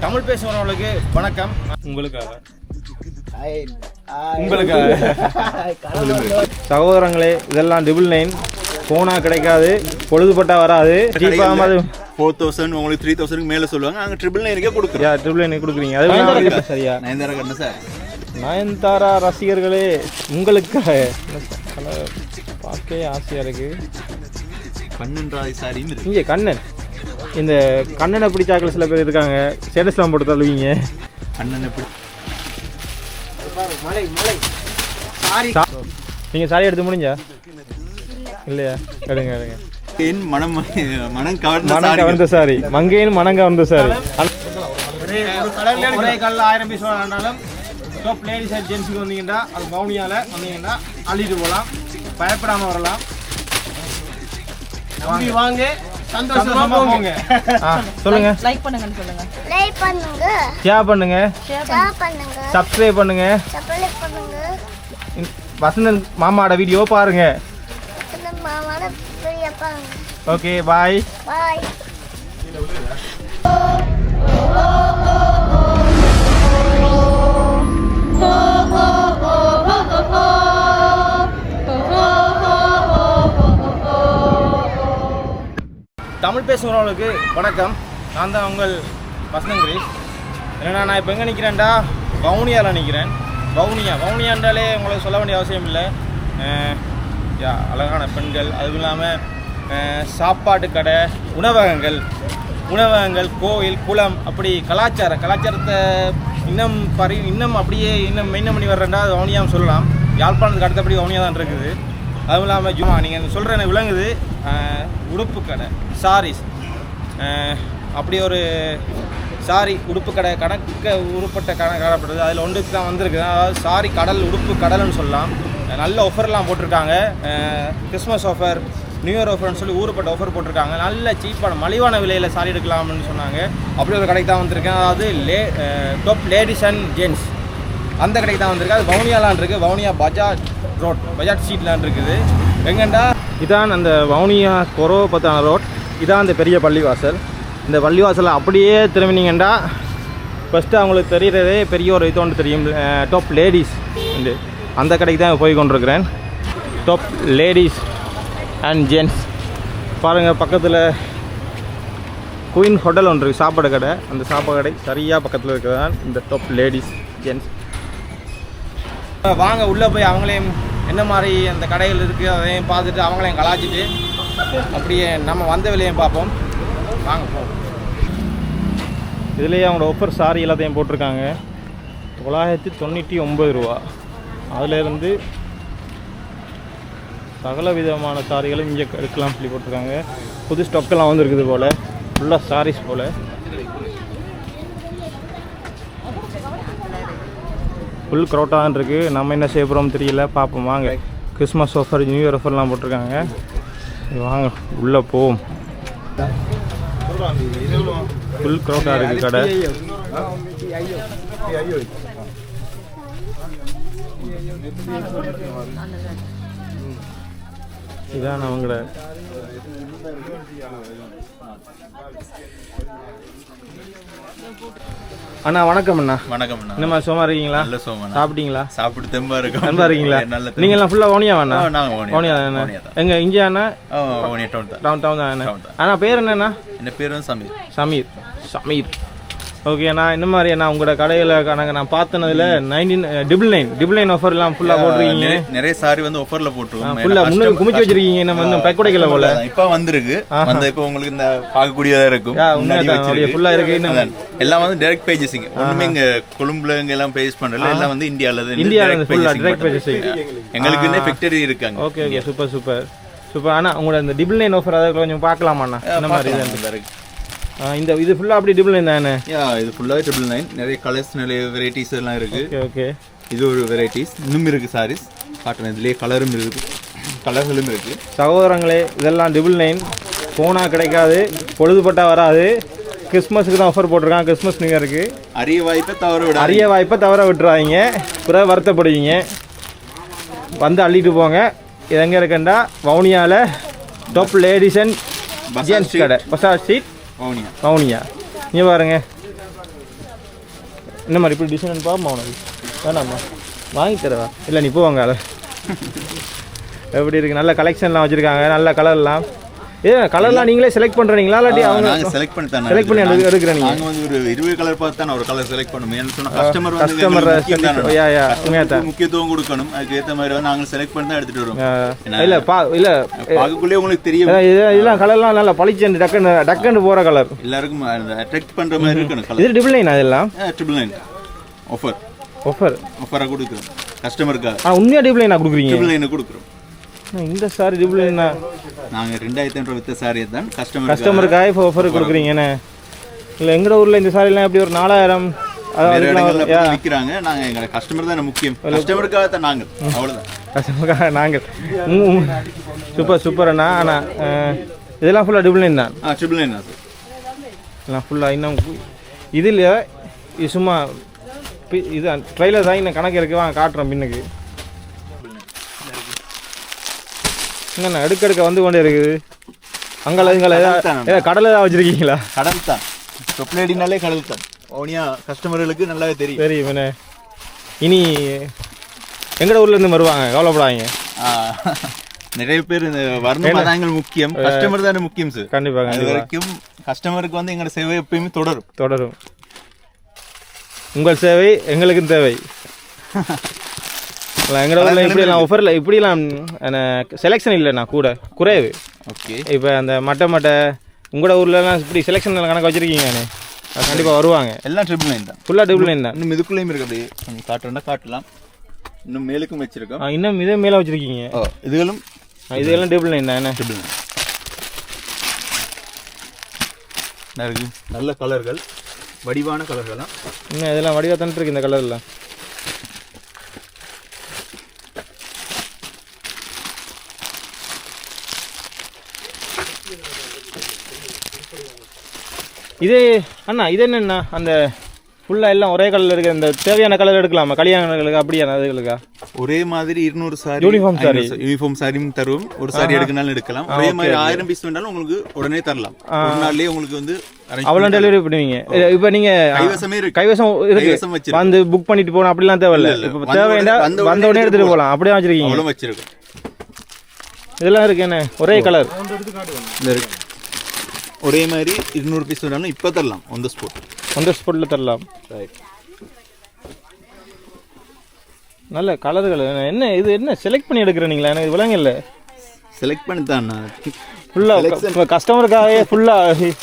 தமிழ் பேசுகிறவங்களுக்கு வணக்கம். உங்களுக்காக சகோதரங்களே, இதெல்லாம் 999 போனா கிடைக்காது, பொழுதுபட்டா வராது. 4000 உங்களுக்கு 3000 மேல சொல்லுவாங்க. நாங்க 999 கொடுக்குறோம். 999 கொடுக்குறீங்க. அது சரியா? நயன்தாரா கண்ணு சார். நயன்தாரா ரசிகர்களே, உங்களுக்காக பார்க்க ஆசையா இருக்கு. கண்ணன் ராய் சாரியும் இருக்கு. இங்கே கண்ணன், இந்த கண்ணனை பிடிச்சாக்கள் சில பேர் இருக்காங்க. ஸ்டேட்டஸ்லாம் போட்டு தள்ளுவீங்க. கண்ணன் எப்படி நீங்க சாரி எடுத்து முடிஞ்சா இல்லையா? எடுங்க எடுங்க. மனம் கவர்ந்த சாரி, மங்கையின் மனம் கவர்ந்த சாரி. ஒரே கல்ல 1000 பீஸ் வாங்கினாலும் டாப் லேடிஸ் அண்ட் ஜென்ஸுக்கு வந்தீங்கன்னா, அது பவுனியால வந்தீங்கன்னா அள்ளிட்டு போகலாம், பயப்படாம வரலாம். வாங்க, சந்தோஷமா போங்க. சொல்லுங்க, லைக் பண்ணுங்க, சொல்லுங்க, லைக் பண்ணுங்க, ஷேர் பண்ணுங்க, சப்ஸ்கிரைப் பண்ணுங்க. வசந்தன் மாமாவோட வீடியோ பாருங்க. ஓகே, பாய் பாய். தமிழ் பேசுகிறவங்களுக்கு வணக்கம். நான் தான் உங்கள் வசந்தன் கிரீஷ். ஏன்னா நான் இப்போ எங்கே நிற்கிறேன்டா, வவுனியாவில் நிற்கிறேன். வவுனியாண்டாலே உங்களுக்கு சொல்ல வேண்டிய அவசியம் இல்லை. அழகான பெண்கள், அதுவும் இல்லாமல் சாப்பாட்டு கடை, உணவகங்கள், கோயில், குளம், அப்படி கலாச்சாரத்தை இன்னும் அப்படியே மெயின்டைன் பண்ணி வர்றேன்டா அது வவுனியான்னு சொல்லலாம். யாழ்ப்பாணத்துக்கு அடுத்தபடி வவுனியா தான் இருக்குது. அதுவும் இல்லாமல் நீங்கள் சொல்கிற எனக்கு விளங்குது. உடுப்பு கடை, சாரீஸ், அப்படி ஒரு சாரி உடுப்பு கடை கணக்கு உருப்பட்ட காணப்படுது. அதில் ஒன்றுக்கு தான் வந்திருக்குது. அதாவது சாரி கடல், உடுப்பு கடல்னு சொல்லலாம். நல்ல ஆஃபர்லாம் போட்டிருக்காங்க. கிறிஸ்மஸ் ஆஃபர், நியூ இயர் ஆஃபர்னு சொல்லி ஊருப்பட்ட ஆஃபர் போட்டிருக்காங்க. நல்ல சீப்பான மலிவான விலையில் சாரி எடுக்கலாம்னு சொன்னாங்க. அப்படி ஒரு கடைக்கு தான் வந்திருக்கேன். அதாவது டாப் லேடிஸ் அண்ட் ஜென்ஸ், அந்த கடைக்கு தான் வந்திருக்கு. அது வவுனியாலான் இருக்குது. வவுனியா பஜாஜ் ஸ்ட்ரீட்லான் இருக்குது. எங்கண்டா இதான் அந்த வவுனியா கொரோபத்தான ரோட். இதான் அந்த பெரிய பள்ளிவாசல். இந்த பள்ளிவாசலை அப்படியே திரும்பினீங்கண்டா ஃபஸ்ட்டு அவங்களுக்கு தெரிகிறதே பெரிய ஒரு இது ஒன்று தெரியும், டாப் லேடிஸ். அந்த கடைக்கு தான் போய் கொண்டிருக்கிறேன். டாப் லேடிஸ் அண்ட் ஜென்ஸ் பாருங்கள். பக்கத்தில் குயின் ஹோட்டல் ஒன்று இருக்குது, சாப்பாடு கடை. அந்த சாப்பாடு கடை சரியாக பக்கத்தில் இருக்கிறது தான் இந்த டாப் லேடிஸ் ஜென்ஸ். வாங்க உள்ளே போய் அவங்களையும் என்ன மாதிரி அந்த கடைகள் இருக்குது அதையும் பார்த்துட்டு அவங்களையும் கலாச்சிட்டு அப்படியே நம்ம வந்த விலையும் பார்ப்போம். வாங்க போவோம். இதுலேயே அவங்களோட ஆஃபர் சாரி எல்லாத்தையும் போட்டிருக்காங்க. 999 ரூபா. அதிலேருந்து சகல விதமான சாரிகளும் இங்கே எடுக்கலாம் சொல்லி போட்டிருக்காங்க. புது ஸ்டாக்கெல்லாம் வந்துருக்குது போல், ஃபுல்லாக சாரீஸ் போல். ஃபுல் க்ரௌட்டாக தான் இருக்குது. நம்ம என்ன செய்ய போகிறோம் தெரியல, பார்ப்போம் வாங்க. கிறிஸ்மஸ் ஆஃபர், நியூ இயர் ஆஃபர்லாம் போட்டிருக்காங்க. வாங்க உள்ளே போவோம். ஃபுல் க்ரௌட்டாக இருக்குது கடை. இதான் அவங்கள அண்ணா. வணக்கம் அண்ணா. வணக்கம் அண்ணா. என்னம்மா சும்மா இருக்கீங்களா? நல்ல சும்மா. சாப்பிட்டீங்களா? சாப்பிட்டு தெம்பா இருக்கீங்களா? நீங்க எல்லாம் ஃபுல்லா வவுனியா வேணா? வவுனியா தானே. எங்க இங்கே அண்ணா? வவுனியா டவுன் தான் அண்ணா. அண்ணா பேர் என்னண்ணா? என்ன பேர் வந்து சமீர். ஓகே அண்ணா. இந்த மாதிரி அண்ணா உங்களோட கடையில் நான் பார்த்தனதுல 999 ஆஃபர்லாம் ஃபுல்லாக போட்டிருக்கீங்க. நிறைய சாரி வந்து ஆஃபர்ல போட்டுருக்கோம். ஃபுல்லா முன்னாடி குமிச்சு வச்சிருக்கீங்க. நம்ம வந்து பைக்குடைக்கல போல இப்போ வந்திருக்கு. இப்போ உங்களுக்கு இந்த பார்க்கக்கூடியதா இருக்கும். ஃபுல்லா இருக்கு. எல்லாம் வந்து டைரக்ட் பேஜஸிங். ஒண்ணுமே இங்க கொழும்புல இங்க எல்லாம் பேஜ் பண்றல. எல்லாம் வந்து இந்தியால ஃபுல்லா டைரக்ட் பேஜஸிங். எங்களுக்கு ஃபேக்டரி இருக்காங்க. Okay super. அண்ணா உங்களோட இந்த 999 ஆஃபர் அதை கொஞ்சம் பார்க்கலாமா அண்ணா? இந்த மாதிரி இருக்கு. இந்த இது ஃபுல்லா அப்படி 999 தானே? இது ஃபுல்லா 999. நிறைய கலர்ஸ், நிறைய வெரைட்டிஸ் எல்லாம் இருக்கு. ஓகே. இது ஒரு வெரைட்டிஸ். இன்னும் இருக்கு சாரீஸ் காட்டுறேன். இதுலயே கலரும் இருக்கு, கலர்களும் இருக்கு. சகோதரங்களே, இதெல்லாம் 999 போனா கிடைக்காது, பொழுதுபட்டா வராது. கிறிஸ்மஸுக்கு தான் ஆஃபர் போட்டிருக்காங்க. கிறிஸ்மஸ் நியூ இயருக்கு அரிய வாய்ப்பை தவற விட்டுறாதீங்க. பிறகு வருத்தப்படுவீங்க. வந்து அள்ளிட்டு போங்க. இது எங்கே இருக்குண்டா, வவுனியாவில் டாப் லேடிஸ் அண்ட் ஜென்ஸ் கடை, பசார் ஸ்ட்ரீட், வவுனியா. இங்கே பாருங்க, இந்த மாதிரி இப்படி டிசைன் பார்ப்போம் உனக்கு வேணாம்மா வாங்கி தரவா இல்லை நீ போவாங்க அதை எப்படி இருக்குது நல்ல கலெக்ஷன்லாம் வச்சுருக்காங்க நல்ல கலர்லாம் கலர்லாம் நீங்களே செலக்ட் பண்ணுறீங்களா இல்லாட்டி அவங்க நாங்க செலக்ட் பண்ணி தான் செலக்ட் பண்ணி எடுக்கிறீங்க நாங்க வந்து ஒரு 20 கலர் பார்த்து தான் ஒரு கலர் செலக்ட் பண்ணுவோம் ஏன்னு சொன்னா கஸ்டமர் வந்து முக்கியத்துவம் கொடுக்கணும் அதுக்கு ஏற்ற மாதிரி வந்து நாங்க செலக்ட் பண்ணி தான் எடுத்துட்டு வரோம் இல்லை இல்லை பார்க்கக்குள்ளே உங்களுக்கு தெரியும் இதெல்லாம் கலர்லாம் நல்லா பளிச்சு டக்குன்னு போகிற கலர் எல்லாருக்கும் அட்ராக்ட் பண்ற மாதிரி இருக்கணும் கலர் இது ட்ரிபிள் நைன் அதெல்லாம் ட்ரிபிள் நைன் ஆஃபரா கொடுக்குறோம் கஸ்டமருக்காக உண்மையாக ட்ரிபிள் நைனா கொடுக்குறீங்க ட்ரிபிள் நைன் கொடுக்குறோம் இந்த சாரி ட்ரிபிள் நைனா நாங்கள் 2500 வித்த சாரியை தான் கஸ்டமருக்காக இப்போ ஆஃபர் கொடுக்குறீங்கண்ணே இல்லை எங்களோட ஊரில் இந்த சாரிலாம் எப்படி ஒரு 4000 விற்கிறாங்க நாங்கள் எங்களை கஸ்டமர் தான் முக்கியம் கஸ்டமருக்காக தான் நாங்கள் அவ்வளோதான் கஸ்டமருக்காக நாங்கள் சூப்பர் அண்ணா ஆனால் இதெல்லாம் ஃபுல்லாக ட்ரிபிள் நைன் தான் ட்ரிபிள் நைன் தான் சார் எல்லாம் ஃபுல்லாக இன்னும் இதில் இது சும்மா இது ட்ரெயிலர் தான் இன்னும் கணக்கு இருக்கு வாங்க காட்டுறோம் பின்னுக்கு என்னண்ணா எடுக்க வந்து கொண்டே இருக்குது அங்கே ஏதாவது கடலை தான் வச்சுருக்கீங்களா கடல் தான் டொப்லேடினாலே கடல் தான் ஓனியா கஸ்டமர்களுக்கு நல்லாவே தெரியும் தெரியும் இனி எங்கட ஊர்லேருந்து வருவாங்க கவலைப்படாதீங்க நிறைய பேர் இந்த வரணும் அதாங்கள் முக்கியம் கஸ்டமர் தானே முக்கியம் சார் கண்டிப்பாக அது வரைக்கும் கஸ்டமருக்கு வந்து எங்களோட சேவை எப்பயுமே தொடரும் உங்கள் சேவை எங்களுக்கும் தேவை எங்களோட ஊரில் இப்படிலாம் ஆஃபரில் இப்படிலாம் செலெக்ஷன் இல்லைண்ணா கூட குறைவு ஓகே இப்போ அந்த மட்டை உங்களோட ஊர்லலாம் இப்படி செலெக்ஷன் கணக்கு வச்சுருக்கீங்கண்ணே கண்டிப்பாக வருவாங்க எல்லாம் ட்ரிபிள் நைன் தான் ஃபுல்லாக ட்ரிபிள் நைன் தான் இன்னும் இதுக்குள்ளேயும் இருக்கு அப்படி கொஞ்சம் காட்டுறா காட்டலாம் இன்னும் மேலுக்கும் வச்சிருக்கோம் இன்னும் இதே மேலே வச்சுருக்கீங்க இதெல்லாம் ட்ரிபிள் நைன் தான் என்ன ட்ரிபிள் நைன் நல்ல கலர்கள் வடிவான கலர்கள் தான் இன்னும் இதெல்லாம் வடிவாக தான் இருக்கு இந்த கலர்லாம் இதே அண்ணா இது என்னண்ணா அந்த ஃபுல்லாக எல்லாம் ஒரே கலரில் இருக்குது இந்த தேவையான கலர் எடுக்கலாமா கல்யாணங்களுக்கு அப்படியான அதுகளுக்கா ஒரே மாதிரி 200 சாரி யூனிஃபார்ம் சாரியும் தருவோம் ஒரு சாரி எடுக்கனாலும் எடுக்கலாம் ஒரே மாதிரி 1000 பீஸ் வேணாலும் உங்களுக்கு உடனே தரலாம் ஒரு நாள்லயே உங்களுக்கு வந்து அவ்வளோ டெலிவரி பண்ணுவீங்க இப்போ நீங்க கைவசம் இருக்கு வந்து புக் பண்ணிட்டு போகணும் அப்படிலாம் தேவையில்ல இப்போ தேவையா வந்த உடனே எடுத்துட்டு போகலாம் அப்படியே வச்சிருக்கீங்க வச்சிருக்கோம் இதெல்லாம் இருக்கு என்ன ஒரே கலர் ஒரே மாதிரி 200 பீஸ் வேணாலும் இப்போ தரலாம் ஆன் தி ஸ்பாட்டில் தரலாம் நல்ல கலர்கள் என்ன இது என்ன செலக்ட் பண்ணி எடுக்கிறீங்களா எனக்கு விளங்க இல்லை செலக்ட் பண்ணி தான் ஃபுல்லாக கஸ்டமருக்காகவே ஃபுல்லாக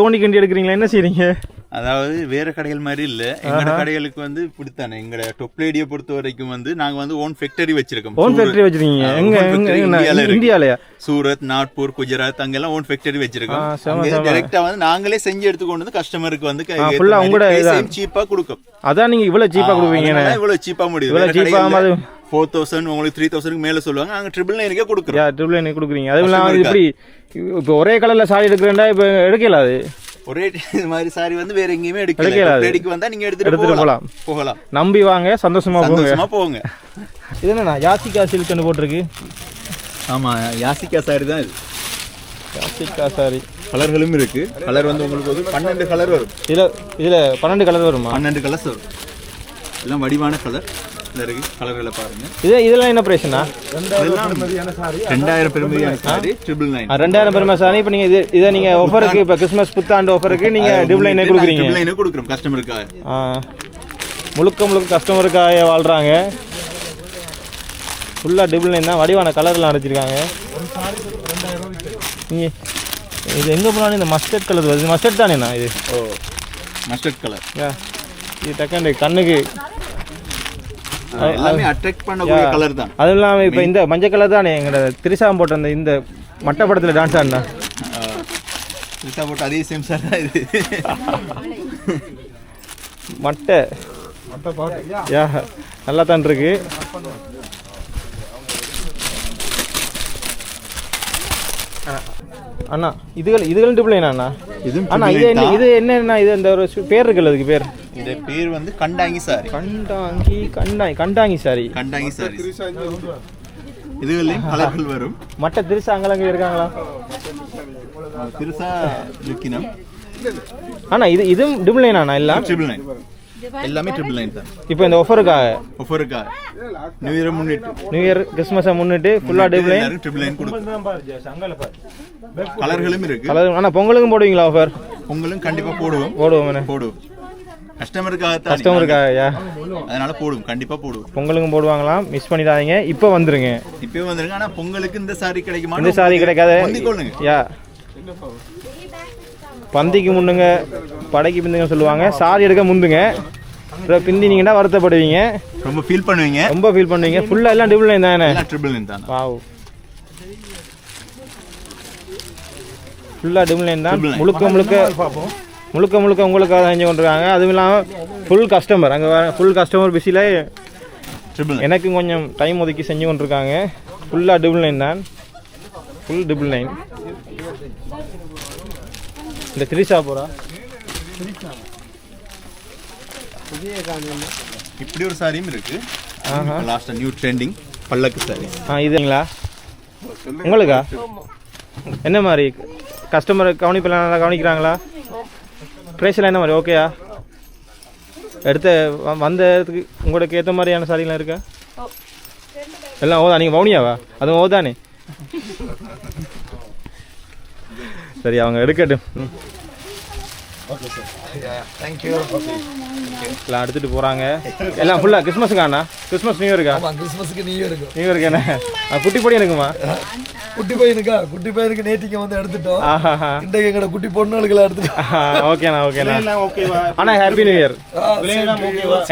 தோண்டி கண்டி எடுக்கிறீங்களா என்ன செய்றீங்க அதாவது வேற கடைகள் மாதிரி இல்ல எங்க கடைகளுக்கு வந்து இப்படித்தானே எங்க டொப்லேடியை பொறுத்த வரைக்கும் வந்து நாங்க வந்து ஓன் ஃபேக்டரி வச்சிருக்கோம் இந்தியாலயா சூரத் நாக்பூர் குஜராத் அங்கெல்லாம் ஓன் ஃபேக்டரி வச்சிருக்கோம் டைரக்டா வந்து நாங்களே செஞ்சு எடுத்துக்கொண்டு வந்து கஸ்டமருக்கு வந்து சீப்பா கொடுக்கும் அதான் நீங்க இவ்வளவு சீப்பா கொடுப்பீங்க இவ்வளவு சீப்பா முடியும் 4000 உங்களுக்கு 3000 மேல சொல்லுவாங்க நாங்க ட்ரிபிள் நைனுக்கே கொடுக்குறோம் ட்ரிபிள் நைன் கொடுக்குறீங்க அதுவும் இப்படி இப்போ ஒரே கலர்ல சாரி எடுக்கிறேன்டா இப்போ எடுக்கல அது ஒரே மாதிரி சாரி வந்து வேற எங்கேயுமே எடுக்கல வந்தா நீங்க எடுத்துட்டு போகலாம் நம்பி வாங்க சந்தோஷமா போங்க இது என்னண்ணா யாசிகா சில்க்னு போட்டிருக்கு ஆமா யாசிகா சாரி தான் இது யாசிகா சாரி கலர்களும் இருக்கு கலர் வந்து உங்களுக்கு வந்து 12 கலர் வரும் இதுல 12 கலர் வருமா 12 கலர்ஸ் வரும் எல்லாம் வடிவான கலர் இருக்கு கலர்களை பாருங்க இதெல்லாம் என்ன பிரைஸ்னா 2000 பெருமையான சாரி 999 2000 பெருமை சாரி இப்போ நீங்க இதை நீங்க ஆஃபருக்கு இப்போ கிறிஸ்மஸ் புத்தாண்டு ஆஃபருக்கு நீங்க ட்ரிபிள் நைனே கொடுக்குறீங்க ட்ரிபிள் நைனே கொடுக்குறோம் கஸ்டமருக்காக முழுக்க கஸ்டமருக்காக வாழ்றாங்க ஃபுல்லா ட்ரிபிள் நைன் தான் வடிவான கலர்லாம் அடிச்சிருக்காங்க இது எங்க போனாலும் இந்த மஸ்டர்ட் கலர் வருது மஸ்டர்ட் தானேண்ணா இது மஸ்டர்ட் கலர் இது டக்குன்னு கண்ணுக்கு எல்லாமே அட்ராக்ட் பண்ணக்கூடிய கலர் தான் அதுவும் இல்லாமல் இப்போ இந்த மஞ்சள் கலர் தானே எங்களோட திரிசாம் போட்ட அந்த இந்த மட்டை படத்தில் டான்ஸ் ஆடினா திரிசா போட்ட அதே சேம் சார் தான் இது மட்டை யா நல்லா தான் இருக்கு அண்ணா இதுகள் ட்ரிபிள் நைன் அண்ணா அண்ணா இது என்னன்னா இது அந்த ஒரு பேர் இருக்குல்ல அதுக்கு பேர் இந்த பேர் வந்து கண்டாங்கி சாரி கண்டாங்கி சாரி இதுலயும் கலர்கள் வரும் மட்ட திருசா அங்கலங்க இருக்காங்களா திருசா லுக்கினம் அண்ணா இதுவும் ட்ரிபிள் நைன் அண்ணா எல்லாம் ட்ரிபிள் நைன் எல்லாமே ட்ரிபிள் நைன் தான். இப்போ இந்த ஆஃபருக்காக நியூ இயர் முன்னிட்டு நியூ இயர் கிறிஸ்மஸை முன்னிட்டு ஃபுல்லாக ட்ரிபிள் நைன் ட்ரிபிள் நைன் கொடுக்கும். கலர்களும் இருக்கு. கலர் ஆனால் பொங்கலுக்கும் போடுவீங்களா ஆஃபர்? பொங்கலும் கண்டிப்பா போடுவோம். போடுவோம் கஸ்டமருக்காக அதனால போடுவோம், கண்டிப்பா போடுவோம். பொங்கலுக்கும் போடுவாங்களாம், மிஸ் பண்ணிடாதீங்க. இப்போ வந்துருங்க. ஆனா பொங்கலுக்கு இந்த சாரி கிடைக்குமா? இந்த சாரி கிடைக்காது. யா பந்திக்கு முன்னுங்க படைக்கு பிந்துங்க சொல்லுவாங்க. சாரி எடுக்க முந்துங்க, பிந்தினீங்கன்னா வருத்தப்படுவீங்க, ரொம்ப ஃபீல் பண்ணுவீங்க. ஃபுல்லா எல்லாம் ட்ரிபிள் நைன் தானே? ட்ரிபிள் நைன் தான். வாவ், ஃபுல்லா ட்ரிபிள் நைன் தான். முழுக்க உங்களுக்காக செஞ்சு கொண்டிருக்காங்க. அதுவும் இல்லாமல் ஃபுல் கஸ்டமர், அங்கே ஃபுல் கஸ்டமர் பிஸியில் எனக்கும் கொஞ்சம் டைம் ஒதுக்கி செஞ்சு கொண்டிருக்காங்க. ஃபுல்லாக ட்ரிபிள் நைன் தான், ஃபுல் ட்ரிபிள் நைன். இந்த திரிசா போகிறா இப்படி ஒரு சாரியும் இருக்கு. லாஸ்ட் நியூ ட்ரெண்டிங் பல்லக்கு சாரி. இதுங்களா உங்களுக்கா? என்ன மாதிரி கஸ்டமர் கவனிப்பெல்லாம் நல்லா கவனிக்கிறாங்களா? ப்ரைஸ்லாம் என்ன மாதிரி ஓகேயா? எடுத்த வந்த இடத்துக்கு உங்களுக்கு ஏற்ற மாதிரியான சாரிலாம் இருக்கா? எல்லாம் ஓதா? நீங்கள் மௌனியாவா? அதுவும் ஓதானே. சரி, அவங்க எடுக்கட்டும். எல்லாம் எடுத்துட்டு போறாங்க. எல்லாம் ஃபுல்லா கிறிஸ்மஸுக்காண்ணா? கிறிஸ்மஸ் நியூ இயருக்கா? நியூ இயருக்கு என்ன குட்டி பொடி இருக்குமா? குட்டி பையனுக்கு நேத்திக்கு வந்து எடுத்துட்டோம். இன்றைக்கு எங்கட குட்டி பொண்ணுகளுக்கு எடுத்துட்டோம். ஓகேண்ணா. ஆனா ஹாப்பி நியூ இயர்.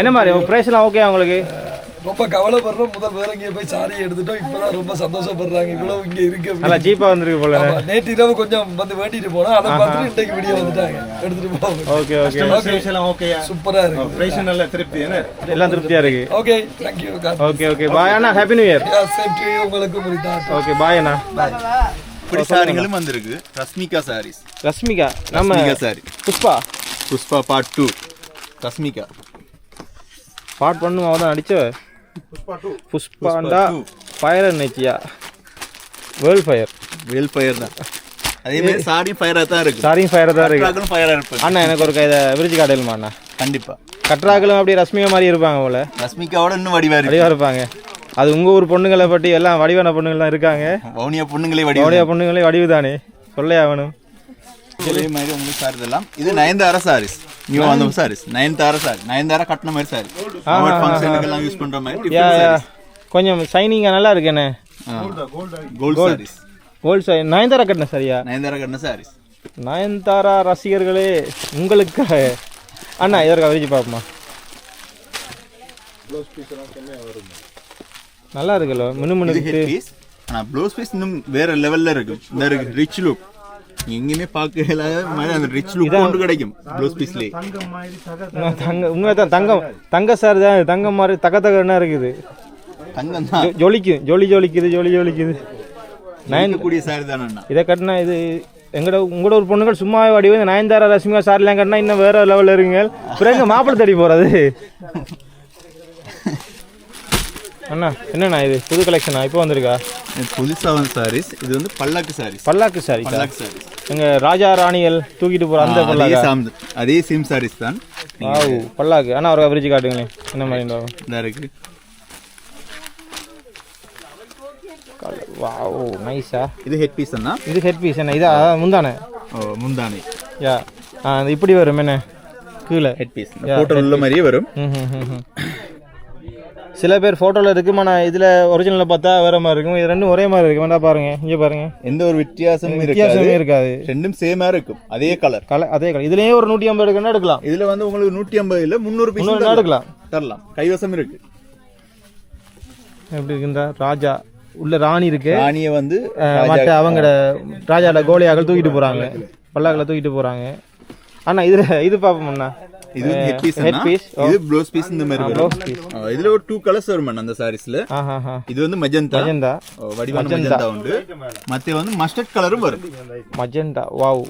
என்ன மாதிரி பிரைஸ் எல்லாம் ஓகே உங்களுக்கு? ரொம்ப கவலைப்படுறோம். முதல் வேற இங்கே போய் சாரி எடுத்துட்டோம். இப்பதான் ரொம்ப சந்தோஷப்படுறாங்க. இவ்வளவு இங்க இருக்கு, நல்லா சீப்பா வந்திருக்கு போல. நேற்று இரவு கொஞ்சம் வந்து வேண்டிட்டு போனோம். அதை பார்த்துட்டு இன்றைக்கு வீடியோ வந்துட்டாங்க, எடுத்துட்டு போவோம். ஓகே சூப்பரா இருக்கு. நல்ல திருப்தி, எல்லாம் திருப்தியா இருக்கு. Okay, thank you. Okay bye Anna. Happy new year. Same to you. உங்களுக்கு முடிதா? ஓகே பாய் அண்ணா. இப்படி சாரிகளும் வந்திருக்கு. ரஷ்மிகா சாரீஸ். ரஷ்மிகா நம்ம சாரி. புஷ்பா பார்ட் 2. ரஷ்மிகா பாட் பண்ணும். அவதான் அடிச்ச புஷ்பாண்டா ஃபயர் நினைச்சியா? வேர்ல்ட் ஃபயர் தான். அதே மாதிரி சாரியும் ஃபயரா தான் இருக்கு. அண்ணா எனக்கு ஒரு இதை விரிச்சு காட்டலுமா அண்ணா? கண்டிப்பா. கட்ராக்களும் அப்படியே ரஷ்மிகா மாதிரி இருப்பாங்க போல. ரஷ்மிகாவோட இன்னும் வடிவா இருப்பாங்க. அது உங்க ஊர் பொண்ணுங்களை பற்றி எல்லாம் வடிவான பொண்ணுங்கள்லாம் இருக்காங்க. வவுனியா பொண்ணுங்களே வடிவு தானே சொல்ல ஆகணும். இதே மாதிரி உங்களுக்கு சாரி இதெல்லாம். இது நயன்தாரா சாரீஸ். நியூ வந்த சாரீஸ். நயன்தாரா கட்டின மாதிரி சாரி. ஃபங்க்ஷனுக்கு எல்லாம் யூஸ் பண்ற மாதிரி. கொஞ்சம் ஷைனிங்கா நல்லா இருக்கேனே. கோல்ட் சாரீஸ். நயன்தாரா கட்டின சரியா? நயன்தாரா கட்டின சாரீஸ். நயன்தாரா ரசிகர்களே உங்களுக்காக அண்ணா இதற்காக விரிச்சு பார்ப்போமா? நல்லா இருக்குல்ல மினுமினுக்கு. ஆனா ப்ளவுஸ் பீஸ் இன்னும் வேற லெவல்ல இருக்கு. இந்த இருக்கு ரிச் லுக். எங்கேயுமே பார்க்கல மாதிரி அந்த ரிச் லுக் கொண்டு கிடைக்கும் ப்ளவுஸ் பீஸ்லயே. தங்க சார் தான். தங்கம் மாதிரி தகத்தகன்னா இருக்குது. தங்கம் தான் ஜொலிக்குது. கூடிய சாரி தானே இதை கட்டினா. இது உங்களோட ஒரு பொண்ணுகள் சும்மாவே வடிவு நயன்தாரா ரஷ்மிகா சாரிலாம் கட்டினா இன்னும் வேற லெவலில் இருக்குங்க. பிறகு மாப்பிள்ளை தேடி போறது. அண்ணா என்னண்ணா இது புது கலெக்ஷனா இப்போ வந்திருக்கா? புதுசா வந்து சாரீஸ். இது வந்து பல்லாக்கு சாரி. எங்க ராஜா ராணிகள் தூக்கிட்டு போற அந்த பல்லாக்கு. அதே சேம் சாரீஸ் தான். பல்லாக்கு. ஆனா ஒரு விரிச்சு காட்டுங்களேன் என்ன மாதிரி இருக்கு. வாவ் நைஸா. இது ஹெட் பீஸ் அண்ணா. இது ஹெட் பீஸ் என்ன? இதா முந்தானே? முந்தானே. யா இப்படி வரும் என்ன கீழே ஹெட் பீஸ் போட்டோ உள்ள மாதிரியே வரும். சில பேர் ஃபோட்டோவில் இருக்கும், ஆனால் இதில் ஒரிஜினலில் பார்த்தா வேறு மாதிரி இருக்கும். இது ரெண்டும் ஒரே மாதிரி இருக்கு. வேண்டாம் பாருங்க, இங்கே பாருங்க. எந்த ஒரு வித்தியாசமே இருக்காது. ரெண்டும் சேமாக இருக்கும். அதே கலர். அதே கலர். இதுலேயே ஒரு 150 எடுக்கணும்னா எடுக்கலாம். இதில் வந்து உங்களுக்கு 150 இல்லை 300 பீஸ் எடுக்கலாம். தரலாம். கைவசம் இருக்கு. எப்படி இருக்குந்தா ராஜா உள்ள ராணி இருக்கு. ராணியை வந்து மற்ற அவங்களோட ராஜாவோட கோலியாக்கள் தூக்கிட்டு போகிறாங்க, பல்லாக்களை தூக்கிட்டு போகிறாங்க. அண்ணா இது பார்ப்போம்ண்ணா. இது ஹெட் பீஸ். இது ப்ளவுஸ் பீஸ். இந்த மாதிரி வரும். இதுல ஒரு 2 கலர்ஸ் வரும் அந்த சாரீஸ்ல. இது வந்து மஜந்தா. வடிவான மஜந்தா உண்டு. மத்த வந்து மஸ்டர்ட் கலரும் வரும். மஜந்தா. வாவ்.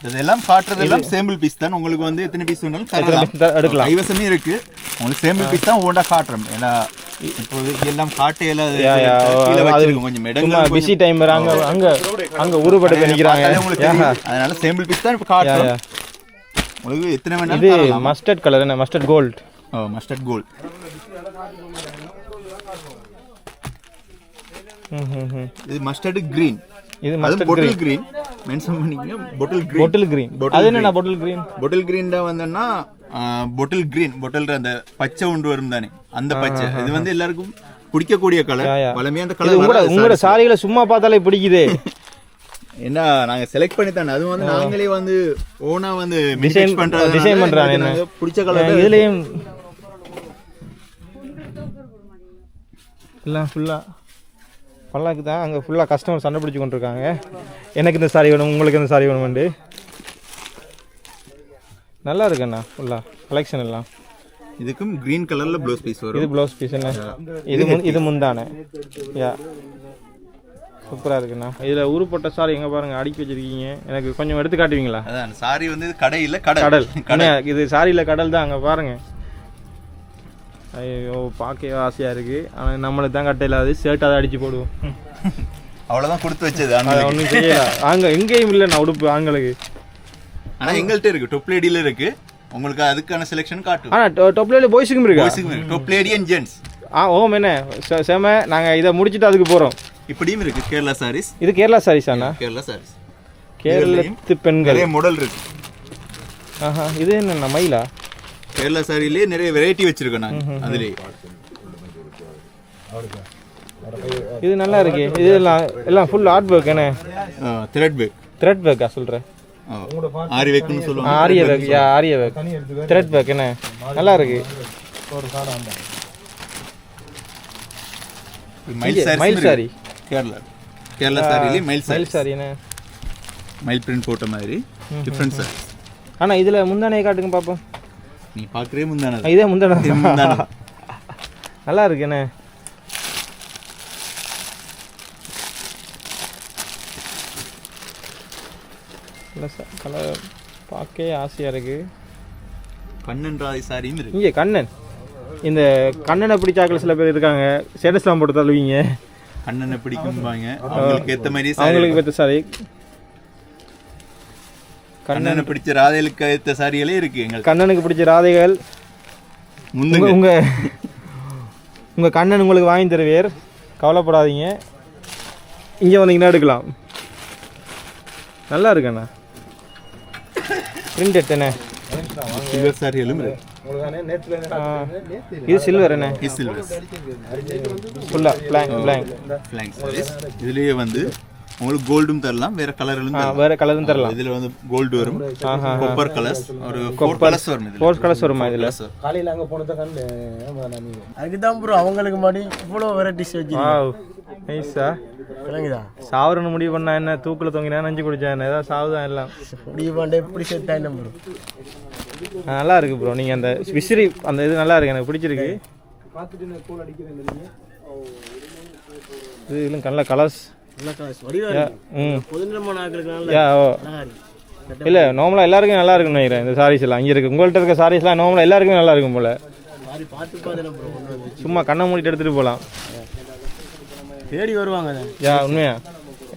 இதெல்லாம் காட்டுறதெல்லாம் சேம்பிள் பீஸ் தான். உங்களுக்கு வந்து எத்தனை பீஸ் வேணாலும் எடுக்கலாம். கைவசமே இருக்கு. உங்களுக்கு சேம்பிள் பீஸ் தான் ஓண்டா காட்டுறோம். ஏன்னா இப்போதைக்கு எல்லாம் காட்டையில யா, யா, வச்சிருக்கோம் கொஞ்சம் சும்மா இடங்கள் பிஸி டைம் அங்க அங்க அங்க ஊருப்பட்டு நிக்கிறாங்க. அதனால சாம்பிள் பீஸ் தான் இப்ப காட்டுறோம். உங்களுக்கு எத்தனை இது வேணாலும் மஸ்டர்ட் கலர் என்ன மஸ்டர்ட் கோல்ட். Mustard gold. இது மஸ்டர்ட் கிரீன். இது அது மஸ்டர்ட் பொட்டில் கிரீன் மென்ஷன் பண்ணீங்க. Bottle green. Bottle green. அது என்ன பொட்டில் கிரீன்? பொட்டில் கிரீன் தான் வந்தன்னா பொட்டில் கிரீன் பொட்டில் அந்த பச்சை உண்டு வரும் தானே அந்த பச்சை. இது வந்து எல்லாருக்கும் பிடிக்கக்கூடிய கலர். வளமையா அந்த கலர் உங்களோட சாரிகளை சும்மா பார்த்தாலே பிடிக்குது. என்ன நாங்க செலக்ட் பண்ணி தானே அது வந்து நாங்களே வந்து ஓனா வந்து டிசைன் பண்றாங்க. என்ன பிடிச்ச கலர் இதுலயும் எல்லாம் ஃபுல்லா பல்லாக்கு தான். அங்கே ஃபுல்லாக கஸ்டமர் சண்டை பிடிச்சி கொண்டிருக்காங்க. எனக்கு இந்த சாரி வேணும், உங்களுக்கு இந்த சாரி வேணுமெண்டு. நல்லா இருக்குண்ணா ஃபுல்லாக கலெக்ஷன் எல்லாம். இதுக்கும் கிரீன் கலர்ல ப்ளவுஸ் பீஸ் வரும். இது ப்ளவுஸ் பீஸ் என்ன இது முந்தானே. யா சூப்பராக இருக்குண்ணா. இதில் உருப்பட்ட சாரி எங்கே பாருங்கள் அடுக்கி வச்சிருக்கீங்க. எனக்கு கொஞ்சம் எடுத்து காட்டுவீங்களா? அதான் சாரி வந்து கடையில் கடல். இது சாரியில் கடல் தான். அங்கே பாருங்கள். ஐயோ பார்க்கவே ஆசையாக இருக்குது. ஆனால் நம்மளுக்கு தான் கட்ட இல்லாது. ஷர்ட் அதை அடித்து போடுவோம். அவ்வளோதான் கொடுத்து வச்சது. ஒன்றும் செய்யல. அங்கே எங்கேயும் இல்லைண்ணா உடுப்பு ஆண்களுக்கு. ஆனால் எங்கள்கிட்ட இருக்குது. டொப் லேடியில் இருக்குது. உங்களுக்கு அதுக்கான செலெக்ஷன் காட்டும். ஆனால் டொப் லேடி பாய்ஸுக்கும் இருக்கா? Top lady and gents. ஓம் என்ன செம. நாங்கள் இதை முடிச்சுட்டு அதுக்கு போகிறோம். இப்படியும் இருக்குது கேரளா சாரீஸ். இது கேரளா சாரீஸ் அண்ணா. கேரளா சாரீஸ். கேரளத்து பெண்கள் நிறைய மாடல் இருக்கு. இது என்ன மயிலா? கேரளா சாரிலேயே நிறைய வெரைட்டி வச்சிருக்கோம் நாங்கள். அதுலேயே இது நல்லா இருக்கு. இது எல்லாம் ஃபுல் ஆர்ட் ஒர்க். என்ன த்ரெட் ஒர்க்கா சொல்கிறேன்? ஆரி ஒர்க்னு சொல்லுவாங்க. ஆரிய ஒர்க். ஆரிய ஒர்க் த்ரெட் ஒர்க். என்ன நல்லா இருக்கு. மயில் சாரி. கேரளா சாரிலேயே மயில் சாரி. என்ன மயில் பிரிண்ட் போட்ட மாதிரி டிஃப்ரெண்ட் சாரி. ஆனால் இதில் முந்தானையை காட்டுங்க பார்ப்போம். நீ பார்க்குறே முந்தான. இதே முந்தான நல்லா இருக்கு. என்ன கலர் பார்க்கவே ஆசையாக இருக்கு. கண்ணன் ராதி சாரியும் இருக்கு. இங்கே கண்ணன். இந்த கண்ணனை பிடிச்சாக்கள் சில பேர் இருக்காங்க. ஸ்டேட்டஸ்லாம் போட்டு தள்ளுவீங்க. கண்ணனை பிடிக்கும்பாங்க. அவங்களுக்கு ஏற்ற மாதிரி அவங்களுக்கு ஏற்ற சாரி. கண்ணனை பிடிச்ச ராதைகளுக்கு ஏற்ற சாரிகளே இருக்கு. எங்களுக்கு கண்ணனுக்கு பிடிச்ச ராதைகள் உங்க கண்ணன் உங்களுக்கு வாங்கி தருவேர். கவலைப்படாதீங்க. இங்கே வந்தீங்கன்னா எடுக்கலாம். நல்லா இருக்குண்ணா. பிரிண்ட் என்ன சில்வர் சாரிகளும் இருக்கு. இது சில்வர். என்ன இது சில்வர் ஃபுல்லா பிளாங்க் சாரீஸ். இதுலயே வந்து உங்களுக்கு கோல்டும் தரலாம். வேற கலரும் தரலாம். இதுல வந்து கோல்டு வரும். காப்பர் கலர்ஸ் ஒரு 4 கலர்ஸ் வரும். இதுல 4 கலர்ஸ் வருமா? இதுல காலையில அங்க போனத கண்ணு அதுக்கு தான் ப்ரோ அவங்களுக்கு மாடி இவ்ளோ வெரைட்டிஸ் வச்சிருக்கீங்க. வாவ் நைஸா. கலங்குதா? சாவரணும் முடிவு பண்ணா என்ன? தூக்குல தொங்கினா நஞ்சு குடிச்சா என்ன? ஏதாவது சாவுதான் எல்லாம். முடிவு பண்ண எப்படி செட் ஆயினா ப்ரோ? நல்லா இருக்கு ப்ரோ. நீங்க அந்த விசிறி அந்த இது நல்லா இருக்கு. எனக்கு பிடிச்சிருக்கு. பாத்துட்டு நான் கோல் அடிக்கிறேன் நீங்க. இது இல்ல நல்ல கலர்ஸ். இல்ல நார்மலா எல்லாருக்கும் நல்லா இருக்குன்னு நினைக்கிறேன். இந்த சாரீஸ் எல்லாம் இங்க இருக்கு. உங்கள்கிட்ட இருக்க சாரீஸ் எல்லாம் நார்மலா எல்லாருக்குமே நல்லா இருக்கும் போல. சும்மா கண்ணை மூடிட்டு எடுத்துட்டு போலாம். தேடி வருவாங்க. உண்மையா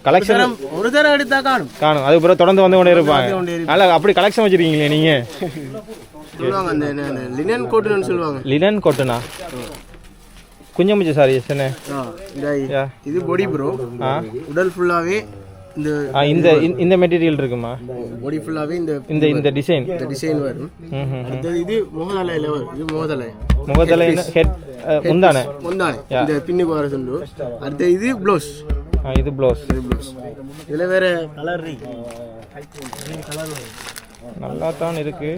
கலெக்ஷன் ஒரு தடவை எடுத்தா காணும். அதுக்கு பிறகு தொடர்ந்து வந்து கொண்டே இருப்பாங்க. நல்லா அப்படி கலெக்ஷன் வச்சிருக்கீங்களே நீங்க. சொல்லுவாங்க அந்த லினன் கோட்டுன்னு சொல்லுவாங்க. லினன் கோட்டுனா கொஞ்சம் கொஞ்சம் சாரி என்ன? இது பாடி ப்ரோ. உடல் ஃபுல்லாவே இந்த இந்த மெட்டீரியல் இருக்குமா? பாடி ஃபுல்லாவே இந்த டிசைன் வரும். இது முகதலையில வரும். இது முகதலை ஹெட் முந்தானே இந்த பின்னுக்கு வர சொல்லு. அடுத்து இது ப்ளவுஸ். இது ப்ளவுஸ். இதுல வேற கலர் இருக்கு. நல்லா தான் இருக்கு.